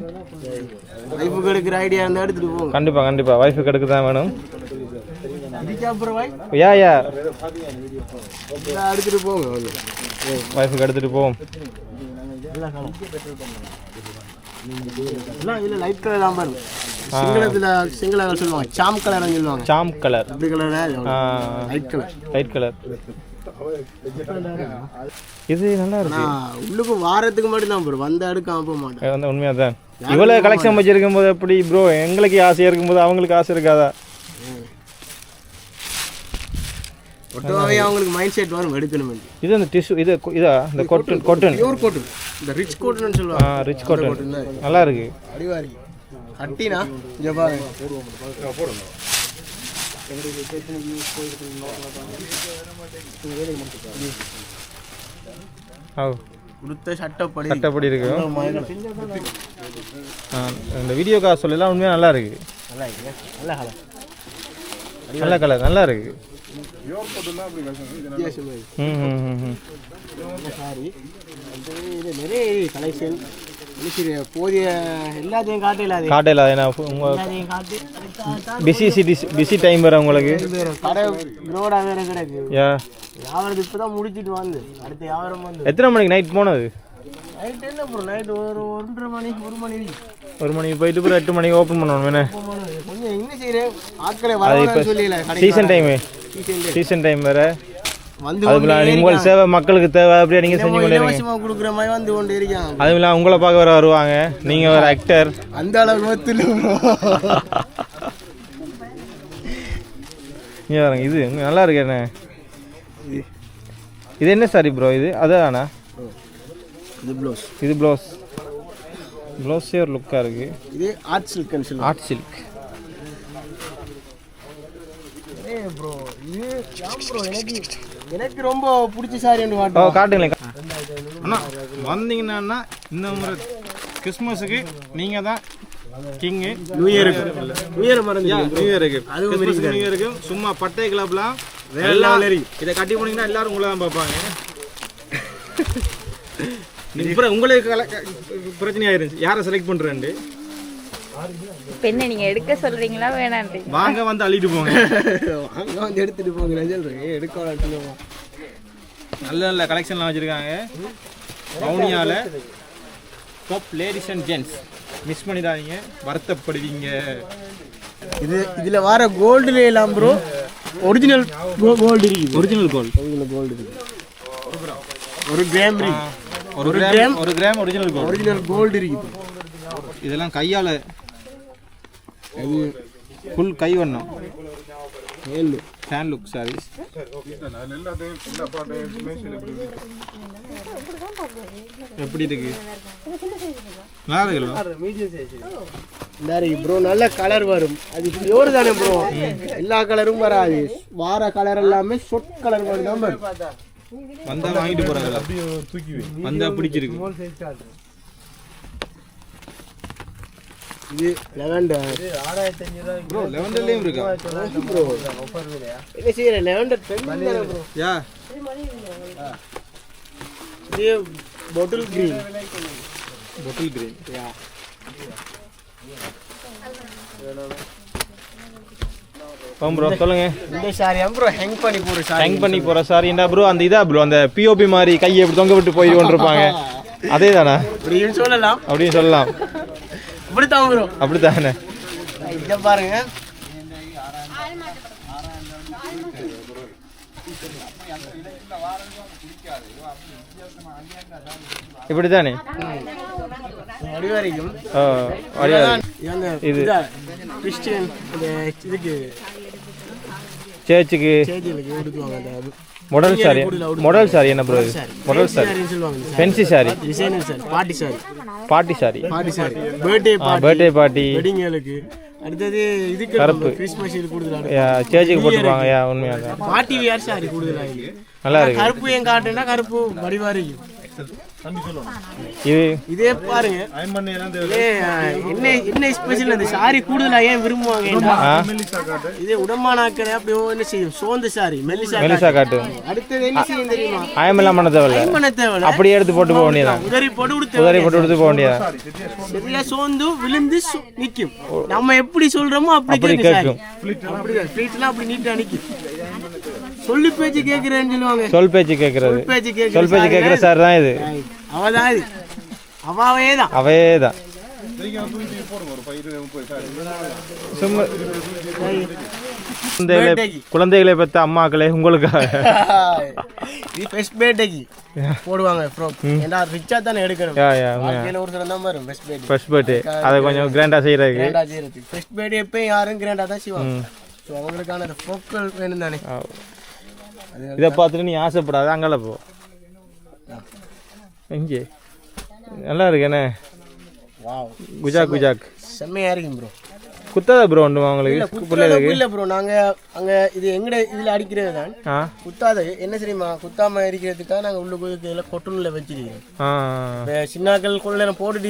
வைஃபுக்கு எடுக்கிற ஐடியா இருந்தா எடுத்துட்டு போங்க. கண்டிப்பா வைஃபுக்கு எடுக்க தான் வேணும். எடுத்துட்டு போங்க. வைஃபுக்கு எடுத்துட்டு போவோம். லைட் கலர் தான் பாருங்க. சிங்களத்துல சொல்லுவாங்க சாம் கலர்னு சொல்லுவாங்க. சாம் கலர். அப்படி கலர் லைட் கலர். இது நல்லா இருக்கு. உள்ளுக்கு வாரத்துக்கு மட்டும் தான் ப்ரோ. வந்த அடுக்காம போக மாட்டேன். உண்மையா தான். இவ்வளவு கலெக்ஷன் வச்சிருக்கும் போது எப்படி ப்ரோ? எங்களுக்கு ஆசையா இருக்கும் போது அவங்களுக்கு ஆசை இருக்காதா? ஒட்டவே அவங்களுக்கு மைண்ட் செட் வரும் எடுக்கணும். இது அந்த டிஷ்யூ இது இதா இந்த காட்டன் பியூர் காட்டன், இந்த ரிச் காட்டன்னு சொல்லுவாங்க. ரிச் காட்டன் நல்லா இருக்கு. அடிவாரி கட்டினா இங்க பாருங்க. கொடுத்த சட்டப்படி இருக்கு. இந்த வீடியோ காசு சொல்லலாம் உண்மையாக நல்லா இருக்கு. நல்ல கலர் நல்லா இருக்கு. நிறைய கலெக்ஷன் போதிய எல்லாத்தையும் காட்டையில் ஏன்னா பிஸி டைம் வேறு உங்களுக்கு. கடை ரோடா வேற கிடக்கு. வியாபாரத்துக்கு இப்பதான் முடிச்சிட்டு வந்து அடுத்த வியாபாரம் வந்து. எத்தனை மணிக்கு நைட் போனது? நைட் என்ன ப்ரோ, நைட் ஒரு 1:30 மணி 1 மணி போயிட்டு அப்புறம் 8 மணிக்கு ஓப்பன் பண்ணணும். என்ன கொஞ்சம் என்ன செய்யறேன் ஆட்களை வரணும்னு சொல்லல. சீசன் டைம் வேற வந்து உங்களுக்கு சேவை மக்களுக்கு தேவை அப்படியே நீங்க செஞ்சு கொண்டு இலவசமா கொடுக்குற மாதிரி வந்து கொண்டு இருக்காங்க. அதுவும் இல்லாம உங்களை பார்க்க வேற வருவாங்க. நீங்க ஒரு ஆக்டர் அந்த அளவுக்கு ஒத்துல இங்க பாருங்க. இது நல்லா இருக்கு. என்ன இது என்ன சாரி ப்ரோ? இது அதானா? இது ப்ளவுஸே ஒரு லுக்காக இருக்கு. இது ஆர்ட் சில்க்னு சொல்லுவாங்க. Art silk bro. இது ப்ரோ எனக்கு ரொம்ப பிடிச்ச சாரி ஒன்று காட்டுங்களேன். அண்ணா வந்தீங்கன்னா இந்த முறை கிறிஸ்மஸுக்கு நீங்கள் தான் கிங்கு. நியூ இயருக்கு நியூ இயருக்கு சும்மா பட்டை கிளப்லாம் எல்லாம் இதை கட்டி போனீங்கன்னா எல்லாரும் உங்களை தான் பார்ப்பாங்க. உங்களுக்கு பிரச்சனையா இருந்துச்சு யாரை செலக்ட் பண்றேன்னு. பெண்ணை நீங்க எடுக்க சொல்றீங்களா வேணான்றீங்க? வாங்க வந்து அள்ளிட்டு போங்க. வாங்க வந்து எடுத்துட்டு போங்க. நான் சொல்றேன் எடுக்க நல்ல நல்ல கலெக்ஷன்லாம் வச்சிருக்காங்க. வவுனியால top ladies and gents miss பண்ணிடாதீங்க, வருத்தப்படுவீங்க. இதுல வர கோல்டுல எல்லாம் ப்ரோ ஒரிஜினல் கோல்டு இருக்கு. ஒரிஜினல் கோல்டு இருக்கு. ஒரு கிராம் ஒரிஜினல் கோல்டு இருக்கு. இதெல்லாம் கையால ஃபுல் கை வண்ணம் ஃபேன் லுக் சாரீஸ். எப்படி இருக்கு? நல்லா இருக்கு ப்ரோ. நல்ல கலர் வரும். அது பியூர் தானே ப்ரோ. எல்லா கலரும் வராது. வார கலர் எல்லாமே சொட் கலர் தான் வரும். வந்தா வாங்கிட்டு போறாங்களா? வந்தா பிடிச்சிருக்கு. இது லெவெண்டர். ப்ரோ லெவெண்டர்லயும் இருக்கா ப்ரோ? என்ன செய்யற லெவெண்டர் ட்ரெண்ட் தானே ப்ரோ. யா இது பாட்டில் கிரீன். யா ப்ரோ சொல்லுங்க. இந்த சாரி ப்ரோ ஹேங் பண்ணி போற சாரி. என்ன ப்ரோ அந்த இதா ப்ரோ அந்த பிஓபி மாதிரி கையை எப்படி தொங்க விட்டு போய் கொண்டிருப்பாங்க அதே தானா? அப்படின்னு சொல்லலாம். அப்படித்தான் ப்ரோ. அப்படித்தானே. இங்க பாருங்க. இப்படித்தானே அடிவரைக்கும். இது கிறிஸ்டியன் இதுக்கு சர்ச்சுக்கு மாடல் சாரி என்ன ப்ரோ? இது model sari fancy sari, designer sari, party sari, birthday party, வெட்டிங்களுக்கு. அடுத்தது இதுக்கு கருப்பு கிறிஸ்மஸ் கூடுதலா சர்ச்சுக்கு போட்டுருப்பாங்க. உண்மையாக பார்ட்டி வியர் சாரி கூடுதலா நல்லா இருக்கு. கருப்பு ஏன் காட்டுனா கருப்பு வடிவாரி. இதே பாருங்க. என்ன ஸ்பெஷல் அந்த சாரி கூடுதலா ஏன் விரும்புவாங்க? இதே உடம்பானாக்கடை அப்படியே என்ன செய்யும்? சோந்த சாரி மெல்லிசா காட்டு. அடுத்தது என்ன செய்யும் தெரியுமா? ஆயமெல்லாம் பண்ண தேவையில்ல. அப்படியே எடுத்து போட்டு போக வேண்டியதான். உதறி போட்டு கொடுத்து போக வேண்டியதான். சரியா சோந்து விழுந்து நிக்கும். நம்ம எப்படி சொல்றோமோ அப்படி கேட்கும். அப்படிதான் அப்படி நீட்டா நிக்கும். சொல்லி பேச்சு கேட்கிறேன்னு சொல்லுவாங்க. சொல் பேச்சு கேட்கிற சார் தான் இது. அவையேதான். குழந்தைகளை பெற்ற அம்மாக்களே உங்களுக்காக போடுவாங்க. ஃபர்ஸ்ட் பர்த்டே அதை கொஞ்சம் கிராண்டா செய்யறதுக்கு. ஃபர்ஸ்ட் பர்த்டே எப்பயும் யாரும் கிராண்டா தான் செய்வாங்க. அவங்களுக்கான பொருட்கள் வேணும் தானே. இதை பார்த்துட்டு நீ ஆசைப்படாத, அங்கால போ. இங்கே நல்லா இருக்கேண்ணே. குஜாக் குஜாக் செம்மையா இருக்கும் ப்ரோ. குத்தாத ப்ரோ உண்டு உங்களுக்கு பிள்ளைகளுக்கு? இல்ல ப்ரோ, நாங்க அங்க இது எங்கட இதுல அடிக்கிறது தான். குத்தாத என்ன தெரியுமா, குத்தாம இருக்கிறதுக்காக நாங்க உள்ள போய் கொட்டணுல வச்சிருக்கோம். சின்னாக்கள் கொள்ள நேரம் போட்டுட்டு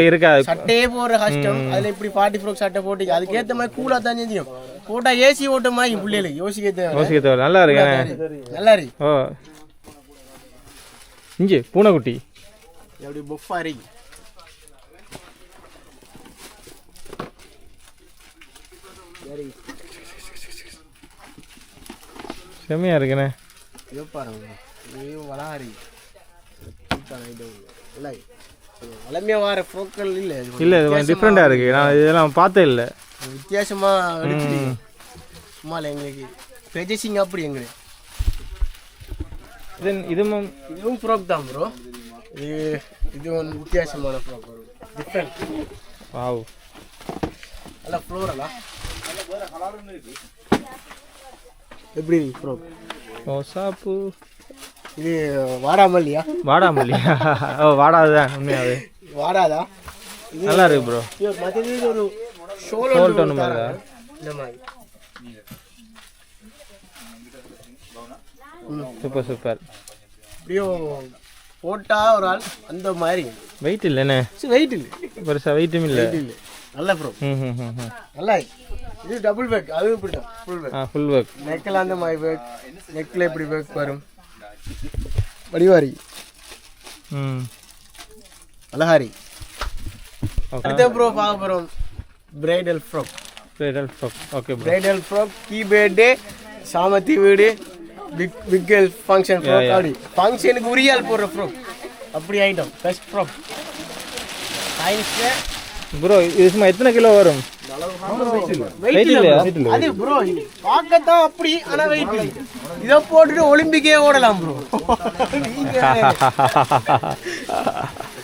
இருக்காது, சட்டையே போடுற கஷ்டம். அதுல இப்படி 40 ஃப்ராக் சட்டை போட்டு அதுக்கேற்ற மாதிரி கூலா தான் செஞ்சியும் போட்டா ஏசி ஓட்ட மாதிரி பிள்ளைகளுக்கு யோசிக்க தேவை. நல்லா இருக்கு, நல்லா இருக்கு. ஓ இங்கே பூனைக்குட்டி எப்படி பொஃபா இருக்கு. செம்மையா இருக்குண்ணே. இதோ பாருங்க, வளாரி வளமையா வர ஃப்ரோக்கள் இல்ல, இல்ல டிஃப்ரெண்டா இருக்கு. நான் இதெல்லாம் பார்த்தே இல்லை, வித்தியாசமா எடுத்துருக்கீங்க. சும்மா இல்லை எங்களுக்கு பெஜிசிங் அப்படி எங்களுக்கு. இதுவும் ஃப்ராக் தான் ப்ரோ. இது ஒன்று வித்தியாசமான ஃப்ராக் வரும், டிஃப்ரெண்ட். வாவ், நல்லா ஃப்ளோரலா எப்படி ஃப்ராக்? ரோசாப்பூ. இது வாடாமல்லியா? வாடாமல்லியா? ஓ வாடாதுதான், உண்மையாவே வாடாதா? நல்லா இருக்கு ப்ரோ. மற்றது ஒரு ஷோல் டோன் மாதிரி இந்த மாதிரி. Super super. இப்படியோ போட்டா ஒரு ஆள் அந்த மாதிரி. வெயிட் இல்லைண்ணே? வெயிட் இல்லை, பெருசா வெயிட்டும் இல்லை. நல்ல ப்ரோ, நல்லா. இது டபுள் பேக், அது இப்படி ஃபுல் பேக். Full back. நெக்கில் அந்த மாதிரி பேக், நெக்கில் இப்படி பேக் வரும். வடிவாரி அழகாரி. அடுத்த ப்ரோ பார்க்க போகிறோம் bridal frock. Bridal frock, okay bro. Bridal frock, கீ பர்த்டே, சாமத்தி வீடு, பிக் கேர்ள் ஃபங்க்ஷன் ஃப்ராக். அப்படி ஃபங்க்ஷனுக்கு உரியால் போடுற ஃப்ராக், அப்படி ஐட்டம் பெஸ்ட் ஃப்ராக். ப்ரோ இது சும்மா எத்தனை கிலோ வரும்? வெயிட் இல்லையா? அது ப்ரோ பார்க்கத்தான் அப்படி, ஆனா வெயிட் இல்லை. இதை போட்டுட்டு ஒலிம்பிக்கே ஓடலாம் ப்ரோ.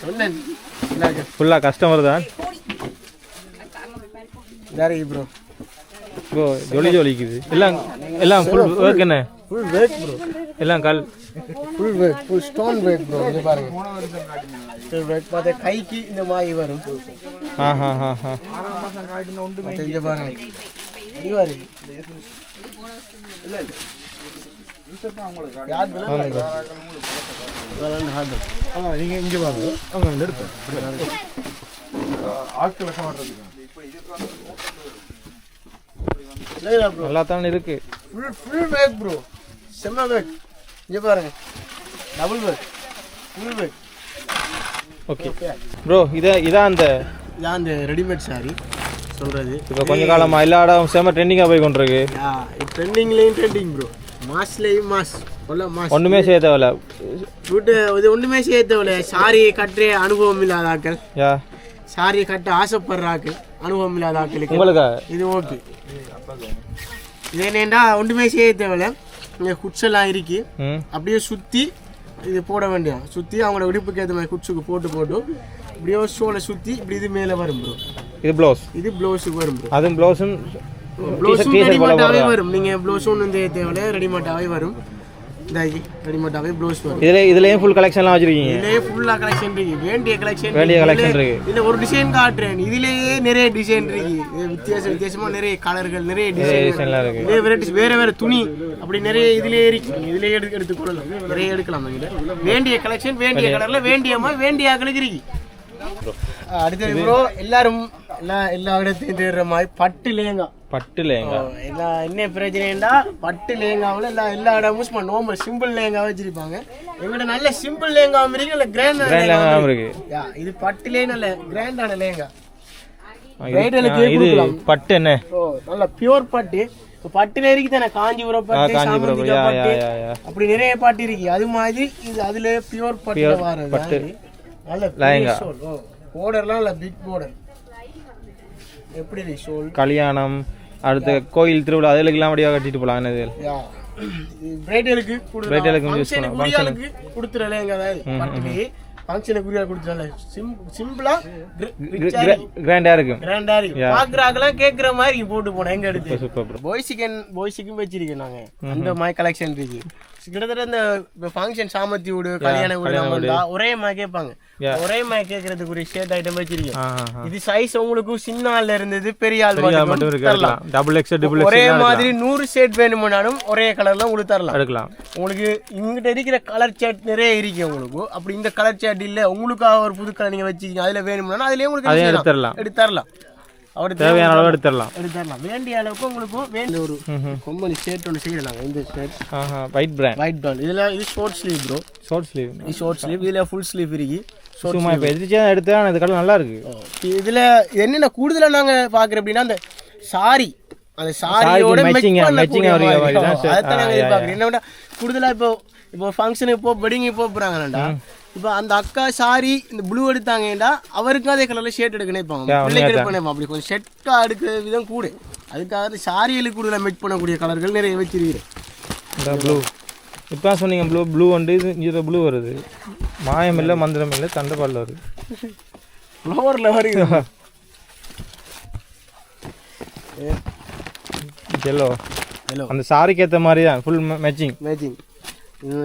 சொன்னேன் ஃபுல்லா கஸ்டமர் தான். சரி ப்ரோ. ப்ரோ ஜொலி ஜொலிக்குது எல்லாம். எல்லாம் ஃபுல் ஒர்க் என்ன? Full work bro. எல்லாம் கல் full work, full stone work bro. இது பாருங்க, ஃபுல் ஒர்க். பார்த்தா கைக்கு இந்த மாதிரி வரும். இது பாருங்க, இது பாருங்க. நீங்க இங்க வாங்க, அவங்க எடுத்து நல்லா தான் இருக்கு. ஃபுல் ஒர்க் ப்ரோ, செம்ம ஒர்க். இங்க பாருங்க, double work, full work. Okay bro, இதான் அந்த ரெடிமேட் சாரி சொல்றது. இப்போ கொஞ்ச காலமா எல்லா இடம் செம்ம ட்ரெண்டிங்காக போய் கொண்டிருக்கு. ட்ரெண்டிங்லேயும் ட்ரெண்டிங் ப்ரோ, மாஸ்லேயும் மாஸ். ஒன்றுமே செய்ய தேவையில்ல, இது ஒன்றுமே செய்ய தேவையில்ல. சாரியை கட்டுற அனுபவம் இல்லாத ஆக்கள், சாரியை கட்ட ஆசைப்படுற ஆக்கள், அனுபவம் இல்லாத ஆக்களுக்கு உங்களுக்கு இது ஓகே. இது என்னென்னா ஒன்றுமே செய்ய தேவையில்ல. இங்கே குட்ஸ் எல்லாம் இருக்கு, அப்படியே சுற்றி இது போட வேண்டிய. சுற்றி அவங்களோட விடுப்புக்கு ஏற்ற மாதிரி குட்ஸுக்கு போட்டு இப்படியோ ஷோலை சுற்றி இப்படி இது மேலே வரும் ப்ரோ. இது ப்ளவுஸ், இது ப்ளவுஸுக்கு வரும் ப்ரோ. அதுவும் ப்ளவுஸும் ரெடிமேட்டாகவே வரும். நீங்கள் ப்ளவுஸும் ஒன்றும் தேவையில்ல, ரெடிமேட்டாகவே வரும். ரெடிமேட்டாகவே ப்ளவுஸ் வரும். இதுலயும் ஃபுல் கலெக்ஷன்லாம் வச்சிருக்கீங்க? இதுலயே ஃபுல்லா கலெக்ஷன் இருக்கு, வேண்டிய கலெக்ஷன் இருக்கு. இதுல ஒரு டிசைன் காட்டுறேன், இதுலயே நிறைய டிசைன் இருக்கு. வித்தியாசமா நிறைய கலர்கள், நிறைய டிசைன்லாம் இருக்கு. நிறைய வெரைட்டிஸ், வேற துணி அப்படி நிறைய இதுலயே இருக்கு. இதுலயே எடுத்துக்கொள்ளலாம், நிறைய எடுக்கலாம். வேண்டிய கலெக்ஷன், வேண்டிய கலர்ல, வேண்டிய மாதிரி, வேண்டிய ஆக்களுக்கு இருக்கு. அடுத்தது ப்ரோ, எல்லாரும் எல்லா இடத்தையும் தேடுற மாதிரி பட்டு லேங்கா. பட்டு லேங்கா என்ன பிரச்சனைடா, பட்டு லேங்காவில் எல்லா இடமும் சும்மா நார்மல் சிம்பிள் லேங்கா வச்சிருப்பாங்க. எங்கிட்ட நல்ல சிம்பிள் லேங்காவும் இருக்கு, இல்ல கிராண்டான இருக்கு. இது பட்டுலே நல்ல கிராண்டான லேங்கா. இது பட்டு என்ன நல்ல பியூர் பட்டு. பட்டுல இருக்கு தானே, காஞ்சிபுரம் பட்டு, அப்படி நிறைய பட்டு இருக்கு. அது மாதிரி இது அதுல பியூர் பட்டு வர்றது. நல்ல பார்டர்லாம் நல்ல பிக் பார்டர். எப்படி ஷோல் கல்யாணம், அடுத்த கோயில் திருவிழா, அதுக்கெல்லாம் அப்படியே கட்டிட்டு போலாம். பிரைடலுக்கு கொடுத்துற லேங்கா. அதாவது பட்டுலயே ஃபங்க்ஷனுக்குரிய கொடுத்துட்டாங்க சிம்பிளா கிராண்டா இருக்கும் கிராண்டா இருக்கு பாக்குறாங்கலாம் கேக்குற மாதிரி போட்டு போனேன் எங்க எடுத்து சூப்பர் ப்ரோ. பாய்ஸுக்கும் வச்சிருக்கேன் நாங்க அந்த மாதிரி கலெக்ஷன் இருக்கு கிட்டத்தட்ட இந்த ஃபங்க்ஷன் சாமத்தி வீடு கல்யாண வீடு வந்தா ஒரே மாதிரி கேட்பாங்க ஒரே மாதிரி கேட்கறதுக்குரிய ஷர்ட் ஐட்டம் வச்சிருக்கேன் இது சைஸ் உங்களுக்கு சின்ன ஆள்ல இருந்தது பெரிய ஆள் மட்டும் இருக்கலாம் டபுள் எக்ஸ் டபுள் எக்ஸ் ஒரே மாதிரி 100 ஷர்ட் வேணும்னாலும் ஒரே கலர்ல உங்களுக்கு தரலாம் எடுக்கலாம் உங்களுக்கு இங்கிட்ட இருக்கிற கலர் சார்ட் நிறைய இருக்கு உங்களுக்கு அப்படி இந்த கலர் சார்ட் இல்ல உங்களுக்காக ஒரு புது கலர் நீங்க வச்சிருக்கீங்க அதுல வேணும்னா அதுலயே உங்களுக்கு எடுத்துடலாம் அவருக்கு தேவையான அளவு எடுத்துடலாம் வேண்டிய அளவுக்கு உங்களுக்கு வேண்டிய ஒரு கொம்பனி ஷர்ட் ஒன்று செய்யலாம் இந்த ஷர்ட் ஒயிட் பிராண்ட் இதுல இது short sleeve bro short sleeve இது ஷார்ட் ஸ்லீவ் இதுல ஃபுல் ஸ்லீவ் இருக்கு சும்மா இப்போ எதிர்த்து எடுத்தா இந்த கலர் நல்லா இருக்கு இதுல என்னென்ன கூடுதலா நாங்க பாக்குறோம் அப்படின்னா அந்த சாரி அந்த சாரியோட மேட்சிங் அதான் நாங்க எதிர்பார்க்குறோம் என்ன கூடுதலா இப்போ ஃபங்க்ஷனுக்கு இப்போ வெட்டிங்கு போறாங்கடா இப்போ அந்த அக்கா சாரி இந்த ப்ளூ எடுத்தாங்கடா அவருக்கும் அதே கலர்ல ஷர்ட் எடுக்க நினைப்பாங்க பிள்ளைக்கு எடுப்பேன் அப்படி கொஞ்சம் ஷர்ட்டா எடுக்கிற விதம் கூட அதுக்காக சாரிகளுக்கு கூடுதலா மேட்ச் பண்ணக்கூடிய கலர்கள் நிறைய வச்சிருக்கிறேன் ப்ளூ இப்போ சொன்னீங்க ப்ளூ வந்து இது ப்ளூ வருது மாயம் இல்லை மந்திரம் இல்லை தண்டபாலில் வருது ஃப்ளவரில் வருது எல்லோ அந்த சாரிக்கு ஏற்ற மாதிரி தான் ஃபுல் மேட்சிங்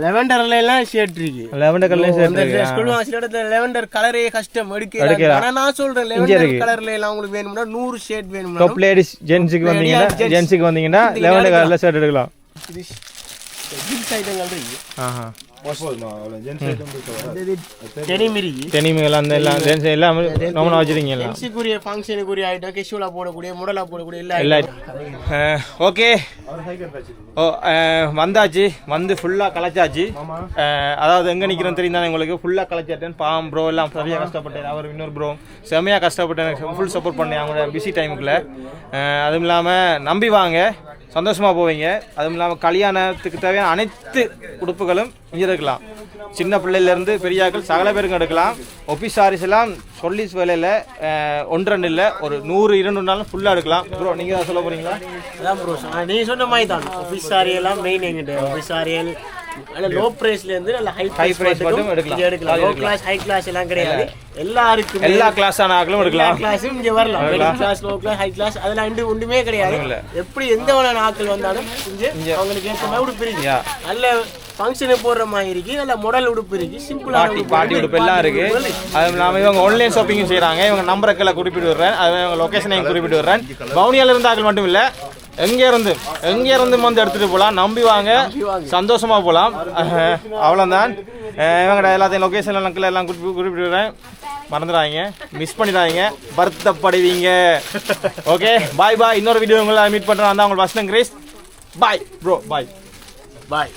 லெவெண்டர்ல எல்லாம் ஷர்ட் இருக்கு லெவெண்டர் கலர்ல ஷர்ட் இருக்கு சொல்லுவாங்க சில இடத்துல லெவெண்டர் கலரே கஸ்டம் எடுக்கலாம் ஆனா நான் சொல்றேன் லெவெண்டர் கலர்ல எல்லாம் உங்களுக்கு வேணும்னா 100 ஷர்ட் வேணும்னா டாப் லேடிஸ் ஜென்ஸுக்கு வந்தீங்கன்னா லெவெண்டர் கலர்ல ஷர்ட் எடுக்கலாம் இது ஜீன்ஸ் ஐட்டங்கள் இருக்கு டெனிமிகள் அந்த எல்லாம் ஜென்ஸ் எல்லாம் நாம வச்சிருக்கீங்க எல்லாம் ஜென்ஸுக்குரிய ஃபங்க்ஷனுக்குரிய ஐட்டம் கேஷுவலா போடக்கூடிய மாடலா போடக்கூடிய எல்லா ஓகே வந்தாச்சு வந்து ஃபுல்லாக கலைச்சாச்சு அதாவது எங்கே நிற்கிறோம் தெரியும் தானே உங்களுக்கு ஃபுல்லாக கலைச்சாட்டேன் பாவம் ப்ரோ எல்லாம் சரியாக கஷ்டப்பட்டேன் அவர் இன்னொரு ப்ரோ செம்மையாக கஷ்டப்பட்டேன் ஃபுல் சப்போர்ட் பண்ணேன் அவங்களோட பிஸி டைமுக்குள்ளே அதுவும் இல்லாமல் நம்பி வாங்க சந்தோஷமாக போவீங்க அதுவும் இல்லாமல் கல்யாணத்துக்கு தேவையான அனைத்து உடுப்புகளும் இங்கே இருக்கலாம் சின்ன பிள்ளையிலேருந்து பெரியாக்கள் சகல பேருக்கும் எடுக்கலாம் ஒபிஸ் சாரீஸ் எல்லாம் சொல்லிஸ் வேலையில் 1-2 இல்லை ஒரு 100-200 நாளும் ஃபுல்லாக எடுக்கலாம் ப்ரோ நீங்கள் தான் சொல்ல போகிறீங்களா அதான் ப்ரோ நீங்கள் சொன்ன மாதிரி தான் ஒபிஸ் சாரி எல்லாம் மெயின் எங்கிட்ட ஒபிஸ் சாரியல் லோ பிரைஸ்ல இருந்து நல்ல ஹை பிரைஸ் மட்டும் எடுக்கலாம் லோ கிளாஸ் ஹை கிளாஸ் எல்லாம் கிடையாது எல்லாருக்கும் எல்லா கிளாஸான ஆட்களும் எடுக்கலாம் கிளாஸும் இங்கே வரலாம் middle class low class high class அதெல்லாம் ஒன்றுமே கிடையாது எப்படி எந்த வகையான ஆட்கள் வந்தாலும் இங்கே அவங்களுக்கு ஏற்ற மாதிரி உடுப்பு இருக்கு நல்ல ஃபங்க்ஷனுக்கு போடுற மாதிரி இருக்கு நல்ல மாடல் உடுப்பு இருக்கு சிம்பிளான பார்ட்டி உடுப்பு எல்லாம் இருக்கு அதுவும் இல்லாமல் இவங்க ஆன்லைன் ஷாப்பிங்கும் செய்கிறாங்க இவங்க நம்பருக்கெல்லாம் குறிப்பிட்டு விடுறேன் அது இவங்க லொக்கேஷனையும் குறிப்பிட்டு விடுறேன் பவுனியால இருந்த ஆட்கள் மட்டும் இல்லை எங்கே இருந்து வந்து எடுத்துகிட்டு போகலாம் நம்பி வாங்க சந்தோஷமாக போகலாம் அவ்வளோதான் இவங்கட எல்லாத்தையும் லொக்கேஷன் எல்லாம் குறிப்பிட்டு விடுறேன் மறந்துடாதீங்க மிஸ் பண்ணிடாதீங்க வருத்தப்படுவீங்க ஓகே பாய் பாய் இன்னொரு வீடியோ உங்களை மீட் பண்ணுறேன் தான் உங்களுக்கு வசனம் கிரேஸ் பாய் ப்ரோ பாய் பாய்